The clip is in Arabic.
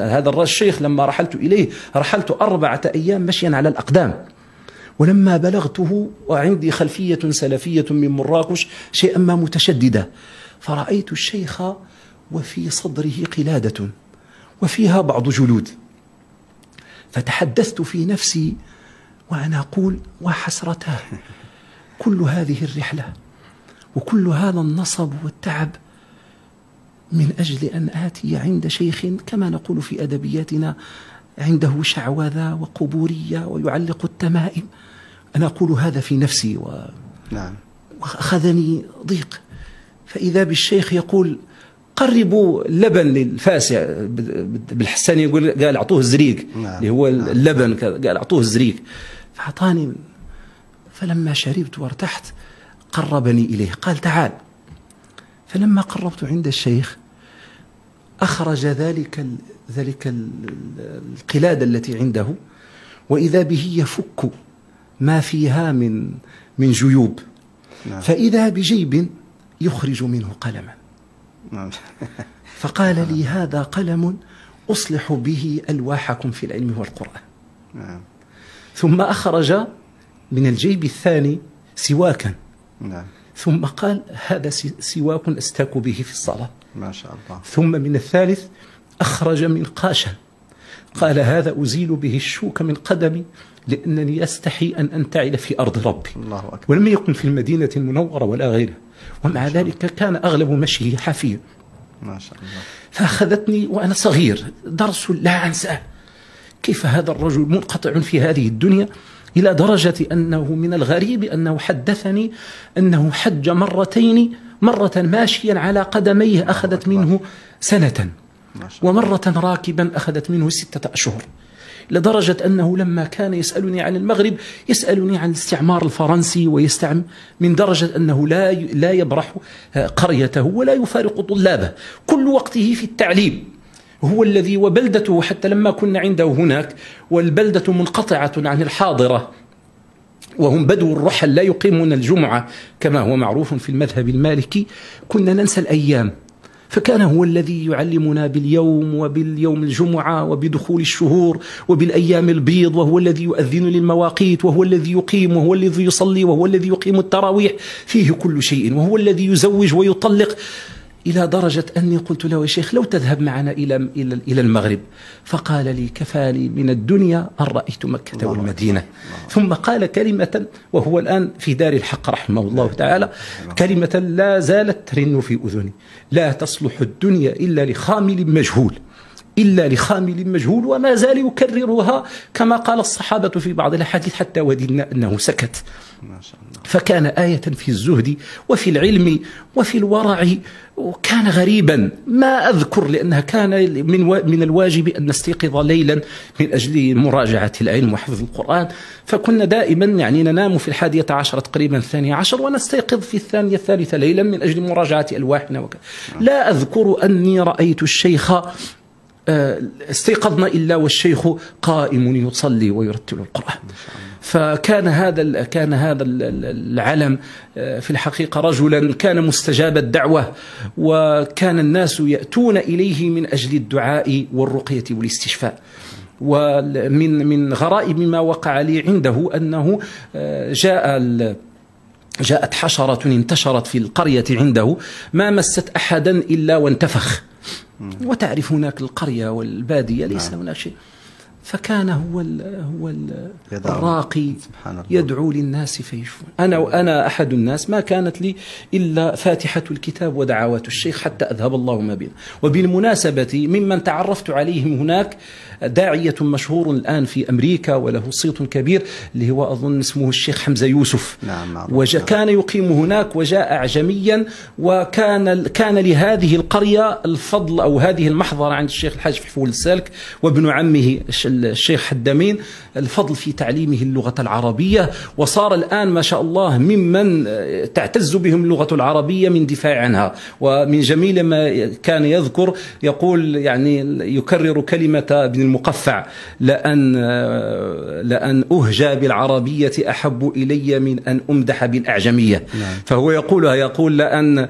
هذا الشيخ لما رحلت إليه رحلت 4 أيام مشيا على الأقدام، ولما بلغته وعندي خلفية سلفية من مراكش شيئا ما متشددة، فرأيت الشيخ وفي صدره قلادة وفيها بعض جلود، فتحدثت في نفسي وأنا أقول وحسرتاه، كل هذه الرحلة وكل هذا النصب والتعب من أجل أن آتي عند شيخ كما نقول في أدبياتنا عنده شعوذة وقبورية ويعلق التمائم. أنا أقول هذا في نفسي وأخذني ضيق. فإذا بالشيخ يقول قربوا اللبن للفاسع، بالحساني يقول قال أعطوه الزريق اللي هو اللبن، قال أعطوه الزريق، فأعطاني. فلما شربت وارتحت قربني إليه قال تعال. فلما قربت عند الشيخ أخرج ذلك القلادة التي عنده، وإذا به يفك ما فيها من جيوب، فإذا بجيب يخرج منه قلما، فقال لي هذا قلم أصلح به ألواحكم في العلم والقرآن. ثم أخرج من الجيب الثاني سواكا، ثم قال هذا سواك أستاك به في الصلاة، ما شاء الله. ثم من الثالث أخرج من قاشا، قال هذا أزيل به الشوك من قدمي لأنني أستحي أن أنتعل في أرض ربي. الله أكبر. ولم يكن في المدينة المنورة ولا غيرها، ومع ذلك كان أغلب مشيه حافيا. ما شاء الله. فأخذتني وأنا صغير درس لا أنساه، كيف هذا الرجل منقطع في هذه الدنيا، إلى درجة أنه من الغريب أنه حدثني أنه حج مرتين، مرة ماشيا على قدميه أخذت منه سنة، ومرة راكبا أخذت منه 6 أشهر، لدرجة أنه لما كان يسألني عن المغرب يسألني عن الاستعمار الفرنسي ويستعمل، من درجة أنه لا يبرح قريته ولا يفارق طلابه، كل وقته في التعليم. هو الذي وبلدته حتى لما كنا عنده هناك والبلدة منقطعة عن الحاضرة وهم بدو الرحل لا يقيمون الجمعة كما هو معروف في المذهب المالكي، كنا ننسى الأيام، فكان هو الذي يعلمنا باليوم وباليوم الجمعة وبدخول الشهور وبالأيام البيض، وهو الذي يؤذن للمواقيت، وهو الذي يقيم، وهو الذي يصلي، وهو الذي يقيم التراويح، فيه كل شيء، وهو الذي يزوج ويطلق. إلى درجة أني قلت له يا شيخ لو تذهب معنا إلى المغرب، فقال لي كفاني من الدنيا أن رأيت مكة والمدينة. ثم قال كلمة وهو الآن في دار الحق رحمه الله تعالى، كلمة لا زالت ترن في أذني: لا تصلح الدنيا إلا لخامل مجهول، إلا لخامل مجهول، وما زال يكررها كما قال الصحابة في بعض الأحاديث حتى وددنا أنه سكت. ما شاء الله. فكان آية في الزهد وفي العلم وفي الورع، وكان غريبا ما أذكر، لأنها كان من الواجب أن نستيقظ ليلا من أجل مراجعة العلم وحفظ القرآن، فكنا دائما يعني ننام في 11 تقريبا 12 ونستيقظ في 2 3 ليلا من أجل مراجعة ألواحنا لا أذكر أني رأيت الشيخ استيقظنا إلا والشيخ قائم يصلي ويرتل القرآن. فكان هذا العلم في الحقيقة رجلا كان مستجاب الدعوة، وكان الناس يأتون إليه من أجل الدعاء والرقية والاستشفاء. ومن غرائب ما وقع لي عنده أنه جاءت حشرة انتشرت في القرية عنده ما مست أحدا إلا وانتفخ، وتعرف هناك القرية والبادية ليس هناك شيء. فكان هو الراقي يدعو للناس فيشفون. أنا أحد الناس ما كانت لي إلا فاتحة الكتاب ودعوات الشيخ حتى أذهب الله ما بنا. وبالمناسبة ممن تعرفت عليهم هناك داعية مشهور الآن في أمريكا وله صيت كبير اللي هو أظن اسمه الشيخ حمزة يوسف. وكان يقيم هناك وجاء أعجميا، وكان لهذه القرية الفضل أو هذه المحضرة عند الشيخ الحاج فحفول السالك وابن عمه الشيخ حدامين الفضل في تعليمه اللغة العربية، وصار الآن ما شاء الله ممن تعتز بهم اللغة العربية من دفاع عنها. ومن جميل ما كان يذكر يقول يعني يكرر كلمة ابن المقفع: لأن أهجى بالعربية أحب إلي من أن أمدح بالأعجمية. فهو يقولها، يقول لأن